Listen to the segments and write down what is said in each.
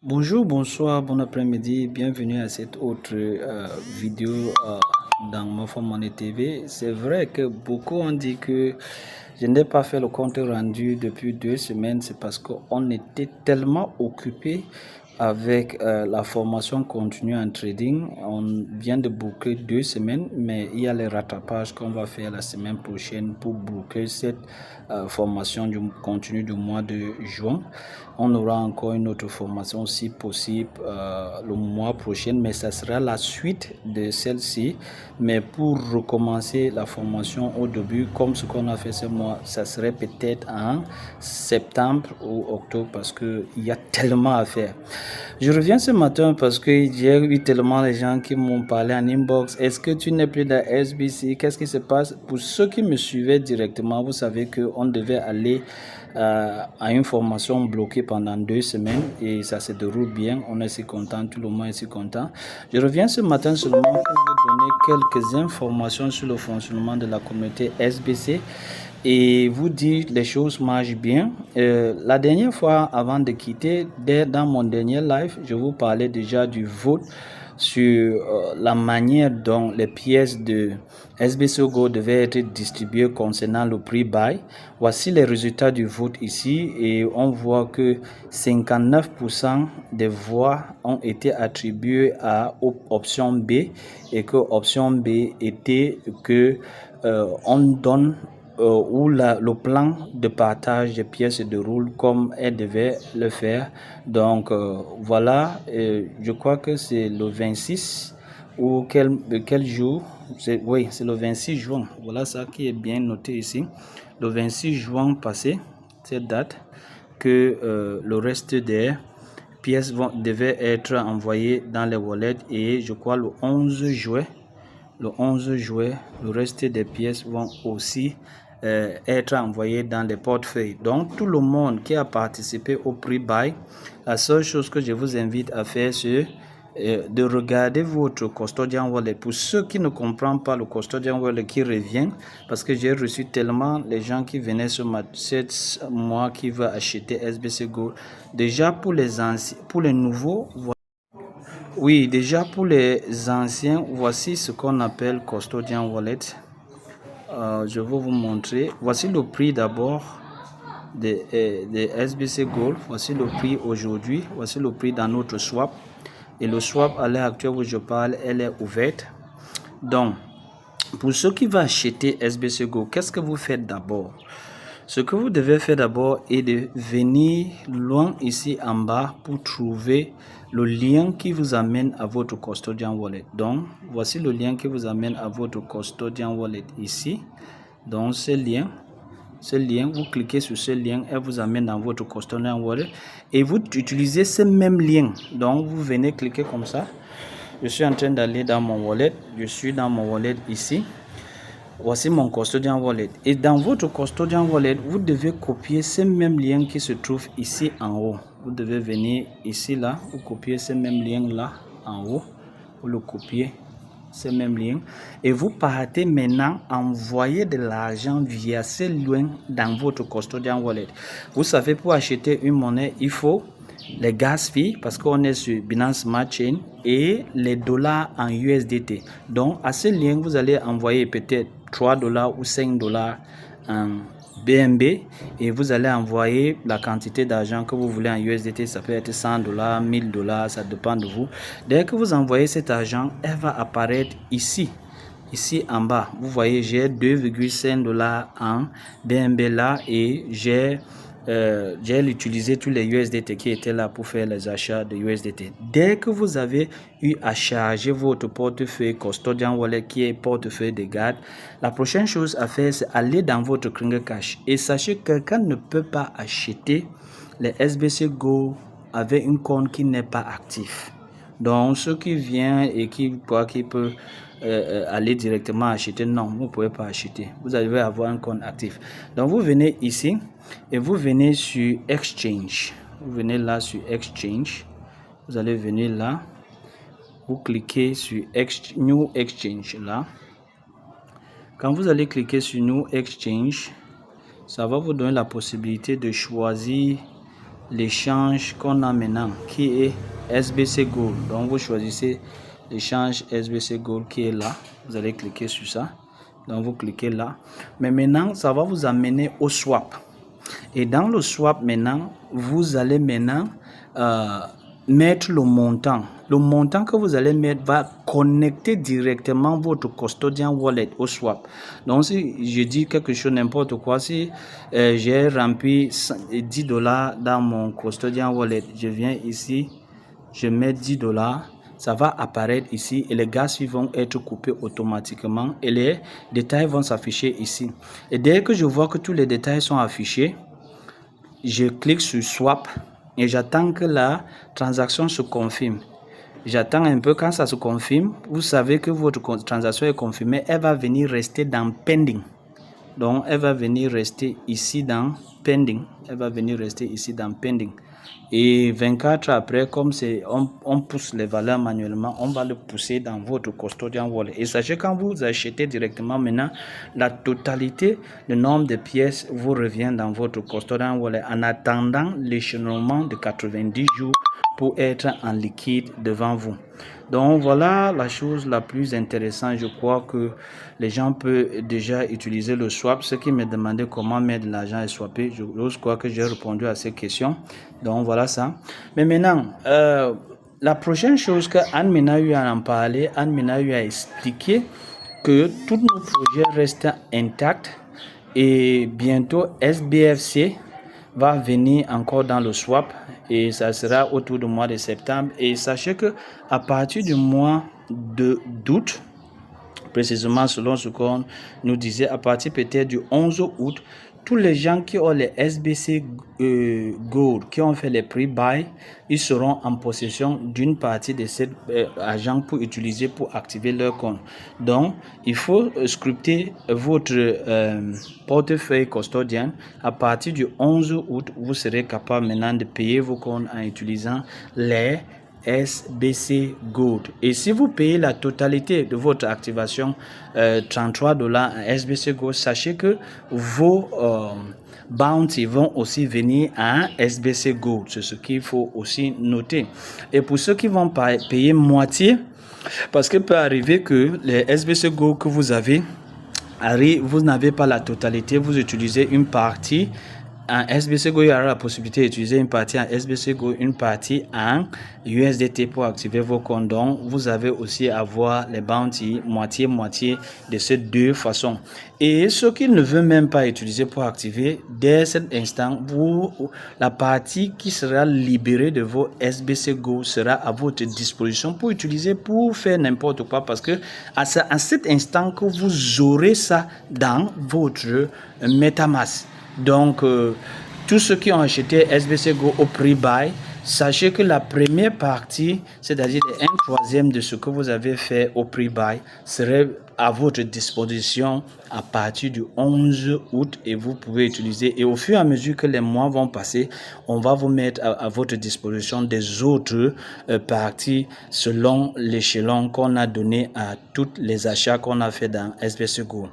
Bonjour, bonsoir, bon après-midi, bienvenue à cette autre vidéo dans Ma Money TV. C'est vrai que beaucoup ont dit que je n'ai pas fait le compte rendu depuis 2 semaines, c'est parce qu'on était tellement occupé avec la formation continue en trading. On vient de boucler 2 semaines, mais il y a les rattrapages qu'on va faire la semaine prochaine pour boucler cette formation du continu du mois de juin. On aura encore une autre formation si possible le mois prochain, mais ça sera la suite de celle-ci. Mais pour recommencer la formation au début, comme ce qu'on a fait ce mois, ça serait peut-être en septembre ou octobre parce qu'il y a tellement à faire. Je reviens ce matin parce que j'ai eu tellement de gens qui m'ont parlé en inbox. Est-ce que tu n'es plus dans SBC? Qu'est-ce qui se passe? Pour ceux qui me suivaient directement, vous savez qu'on devait aller à une formation bloquée pendant 2 semaines et ça se déroule bien. On est si content, tout le monde est si content. Je reviens ce matin seulement pour vous donner quelques informations sur le fonctionnement de la communauté SBC et vous dire les choses marchent bien. La dernière fois, avant de quitter, dans mon dernier live, je vous parlais déjà du vote sur la manière dont les pièces de SBC Go devaient être distribuées concernant le prix buy. Voici les résultats du vote ici et on voit que 59% des voix ont été attribuées à option B et que option B était que on donne où le plan de partage des pièces se déroule comme elle devait le faire. Donc voilà, je crois que c'est le 26 ou quel jour, oui, c'est le 26 juin. Voilà ça qui est bien noté ici. Le 26 juin passé, cette date, que le reste des pièces devaient être envoyées dans les wallets et je crois le 11 juillet, le reste des pièces vont aussi être envoyées dans les portefeuilles. Donc, tout le monde qui a participé au prix buy, la seule chose que je vous invite à faire, c'est de regarder votre custodian wallet. Pour ceux qui ne comprennent pas le custodian wallet qui revient, parce que j'ai reçu tellement les gens qui venaient ce mois qui veulent acheter SBC Gold. Déjà pour les anciens, pour les nouveaux, oui, déjà pour les anciens, voici ce qu'on appelle custodian wallet. Je vais vous montrer. Voici le prix d'abord de SBC Gold. Voici le prix aujourd'hui. Voici le prix dans notre swap. Et le swap à l'heure actuelle où je parle, elle est ouverte. Donc, pour ceux qui vont acheter SBC Gold, qu'est-ce que vous faites d'abord? Ce que vous devez faire d'abord est de venir loin ici en bas pour trouver le lien qui vous amène à votre custodian wallet. Donc, voici le lien qui vous amène à votre custodian wallet ici. Donc, ce lien, vous cliquez sur ce lien, elle vous amène dans votre custodian wallet et vous utilisez ce même lien. Donc, vous venez cliquer comme ça. Je suis en train d'aller dans mon wallet. Je suis dans mon wallet ici. Voici mon custodian wallet. Et dans votre custodian wallet, vous devez copier ce même lien qui se trouve ici en haut. Vous devez venir ici, là, vous copiez ce même lien là, en haut. Vous le copiez, ce même lien. Et vous partez maintenant envoyer de l'argent via ce lien dans votre custodian wallet. Vous savez, pour acheter une monnaie, il faut les gas fees parce qu'on est sur Binance Smart Chain et les dollars en USDT. Donc, à ce lien, vous allez envoyer peut-être 3 dollars ou 5 dollars en BNB et vous allez envoyer la quantité d'argent que vous voulez en USDT. Ça peut être 100 dollars, 1000 dollars, ça dépend de vous. Dès que vous envoyez cet argent, elle va apparaître ici. Ici en bas, vous voyez, j'ai 2,5 dollars en BNB là et j'ai utilisé tous les USDT qui étaient là pour faire les achats de USDT. Dès que vous avez eu à charger votre portefeuille custodian wallet qui est portefeuille de garde, la prochaine chose à faire, c'est aller dans votre Kringle Cash. Et sachez que quelqu'un ne peut pas acheter les SBC Go avec un compte qui n'est pas actif. Donc, ceux qui viennent et qui croient qu'ils peuvent aller directement acheter, non, vous ne pouvez pas acheter. Vous devez avoir un compte actif. Donc, vous venez ici et vous venez sur Exchange. Vous venez là sur Exchange. Vous allez venir là. Vous cliquez sur New Exchange là. Quand vous allez cliquer sur New Exchange, ça va vous donner la possibilité de choisir l'échange qu'on a maintenant, qui est SBC Gold. Donc, vous choisissez l'échange SBC Gold qui est là. Vous allez cliquer sur ça. Donc, vous cliquez là. Mais maintenant, ça va vous amener au swap. Et dans le swap, maintenant, vous allez maintenant mettre le montant. Le montant que vous allez mettre va connecter directement votre custodian wallet au swap. Donc, si je dis quelque chose, n'importe quoi, si j'ai rempli $10 dans mon custodian wallet, je viens ici, je mets $10, ça va apparaître ici et les gaz vont être coupés automatiquement et les détails vont s'afficher ici. Et dès que je vois que tous les détails sont affichés, je clique sur Swap et j'attends que la transaction se confirme. J'attends un peu. Quand ça se confirme, vous savez que votre transaction est confirmée. Elle va venir rester dans Pending. Donc, elle va venir rester ici dans Pending. Elle va venir rester ici dans Pending. Et 24 après, comme on pousse les valeurs manuellement, on va le pousser dans votre custodian wallet. Et sachez, quand vous achetez directement maintenant, la totalité, le nombre de pièces vous revient dans votre custodian wallet en attendant l'échelonnement de 90 jours pour être en liquide devant vous. Donc voilà la chose la plus intéressante. Je crois que les gens peuvent déjà utiliser le swap. Ceux qui me demandaient comment mettre de l'argent et swapper, je crois que j'ai répondu à ces questions. Donc voilà ça. Mais maintenant, la prochaine chose que Anne Menahu a en parlé, Anne Menahu a expliqué que tous nos projets restent intacts et bientôt SBFC va venir encore dans le swap et ça sera autour du mois de septembre. Et sachez que à partir du mois d'août, précisément selon ce qu'on nous disait, à partir peut-être du 11 août, tous les gens qui ont les SBC Gold, qui ont fait les pre-buy, ils seront en possession d'une partie de cet argent pour utiliser pour activer leur compte. Donc, il faut scripter votre portefeuille custodian. À partir du 11 août, vous serez capable maintenant de payer vos comptes en utilisant les SBC Gold. Et si vous payez la totalité de votre activation, $33 en SBC Gold, sachez que vos bounty vont aussi venir en SBC Gold. C'est ce qu'il faut aussi noter. Et pour ceux qui vont payer moitié, parce qu'il peut arriver que les SBC Gold que vous avez, vous n'avez pas la totalité, vous utilisez une partie en SBC Go. Il y aura la possibilité d'utiliser une partie en SBC Go, une partie en USDT pour activer vos comptes. Donc, vous avez aussi à avoir les bounty moitié-moitié de ces deux façons. Et ce qui ne veut même pas utiliser pour activer, dès cet instant, la partie qui sera libérée de vos SBC Go sera à votre disposition pour utiliser, pour faire n'importe quoi. Parce que à cet instant que vous aurez ça dans votre MetaMask. Donc, tous ceux qui ont acheté SBC Go au pre-buy, sachez que la première partie, c'est-à-dire un troisième de ce que vous avez fait au pre-buy, serait à votre disposition à partir du 11 août et vous pouvez utiliser. Et au fur et à mesure que les mois vont passer, on va vous mettre à votre disposition des autres parties selon l'échelon qu'on a donné à tous les achats qu'on a fait dans SBC Go.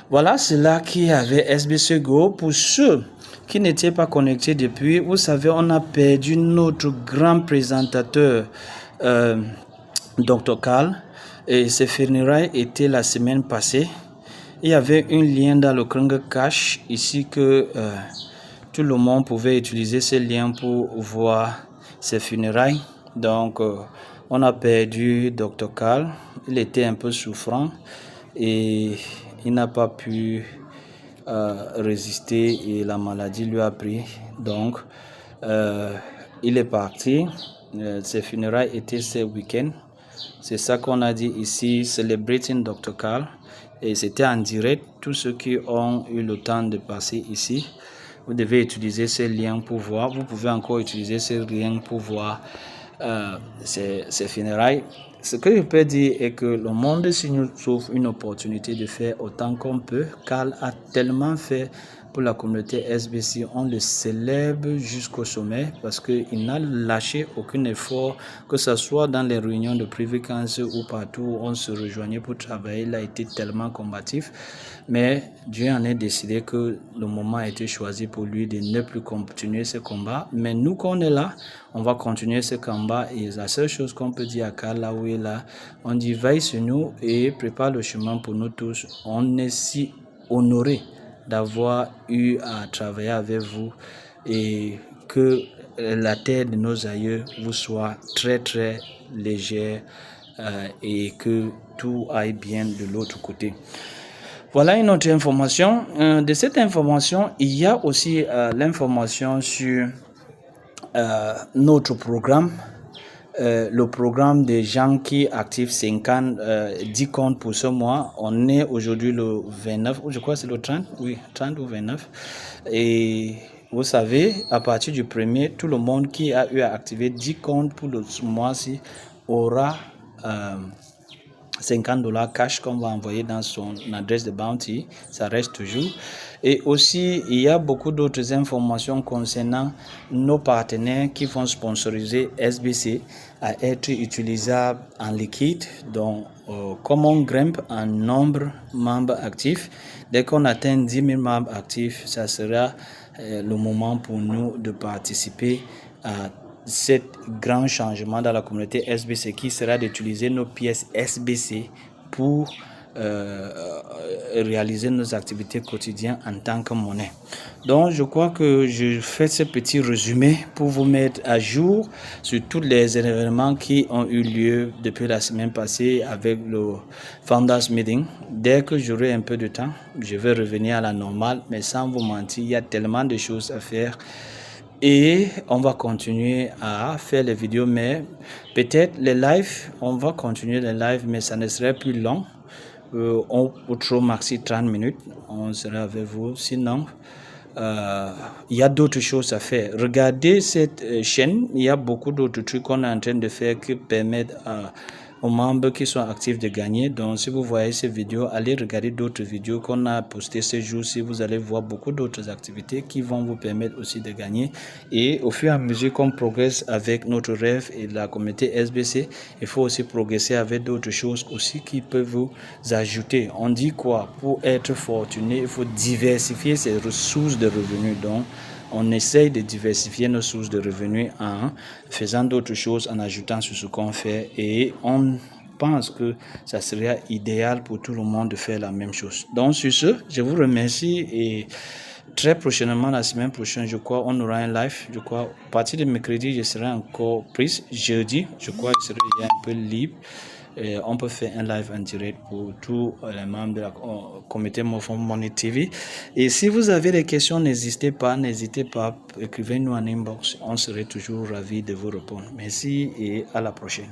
Voilà cela qui avait SBC Go. Pour ceux qui n'étaient pas connectés depuis, vous savez, on a perdu notre grand présentateur, Dr. Carl, et ses funérailles étaient la semaine passée. Il y avait un lien dans le Krunger Cash ici que tout le monde pouvait utiliser ce lien pour voir ses funérailles. Donc, on a perdu Dr. Carl. Il était un peu souffrant et il n'a pas pu résister et la maladie lui a pris. Donc, il est parti. Ses funérailles étaient ce week-end. C'est ça qu'on a dit ici, Celebrating Dr. Carl. Et c'était en direct. Tous ceux qui ont eu le temps de passer ici, vous devez utiliser ce lien pour voir. Vous pouvez encore utiliser ce lien pour voir ces funérailles. Ce que je peux dire est que le monde, si nous trouve une opportunité de faire autant qu'on peut, Carl a tellement fait pour la communauté SBC, on le célèbre jusqu'au sommet parce qu'il n'a lâché aucun effort, que ce soit dans les réunions de Privy Council ou partout où on se rejoignait pour travailler. Il a été tellement combatif, mais Dieu en a décidé que le moment a été choisi pour lui de ne plus continuer ce combat. Mais nous, qu'on est là, on va continuer ce combat et la seule chose qu'on peut dire à Carla où il est là, on dit veille sur nous et prépare le chemin pour nous tous. On est si honoré d'avoir eu à travailler avec vous et que la terre de nos aïeux vous soit très très légère et que tout aille bien de l'autre côté. Voilà une autre information. De cette information, il y a aussi l'information sur notre programme. Le programme des gens qui activent 10 comptes pour ce mois. On est aujourd'hui le 29, je crois que c'est le 30, oui, 30 ou 29. Et vous savez, à partir du 1er, tout le monde qui a eu à activer 10 comptes pour le mois-ci aura $50 cash qu'on va envoyer dans son adresse de Bounty. Ça reste toujours. Et aussi, il y a beaucoup d'autres informations concernant nos partenaires qui vont sponsoriser SBC à être utilisables en liquide. Donc, comme on grimpe en nombre de membres actifs, dès qu'on atteint 10 000 membres actifs, ça sera le moment pour nous de participer à cet grand changement dans la communauté SBC qui sera d'utiliser nos pièces SBC pour réaliser nos activités quotidiennes en tant que monnaie. Donc, je crois que je fais ce petit résumé pour vous mettre à jour sur tous les événements qui ont eu lieu depuis la semaine passée avec le Founders Meeting. Dès que j'aurai un peu de temps, je vais revenir à la normale, mais sans vous mentir, il y a tellement de choses à faire. Et on va continuer à faire les vidéos, mais peut-être les lives, on va continuer les lives, mais ça ne serait plus long. Au maxi 30 minutes, on sera avec vous. Sinon, il y a d'autres choses à faire. Regardez cette chaîne, il y a beaucoup d'autres trucs qu'on est en train de faire qui permettent aux membres qui sont actifs de gagner. Donc, si vous voyez ces vidéos, allez regarder d'autres vidéos qu'on a postées ces jours-ci. Vous allez voir beaucoup d'autres activités qui vont vous permettre aussi de gagner. Et au fur et à mesure qu'on progresse avec notre rêve et la communauté SBC, il faut aussi progresser avec d'autres choses aussi qui peuvent vous ajouter. On dit quoi? Pour être fortuné, il faut diversifier ses ressources de revenus. Donc, on essaye de diversifier nos sources de revenus en faisant d'autres choses, en ajoutant sur ce qu'on fait, et on pense que ça serait idéal pour tout le monde de faire la même chose. Donc sur ce, je vous remercie et très prochainement, la semaine prochaine, je crois, on aura un live. Je crois, à partir de mercredi, je serai encore prise. Jeudi, je crois, je serai un peu libre. Et on peut faire un live en direct pour tous les membres de la communauté Morphone Money TV. Et si vous avez des questions, n'hésitez pas, écrivez-nous en inbox. On serait toujours ravis de vous répondre. Merci et à la prochaine.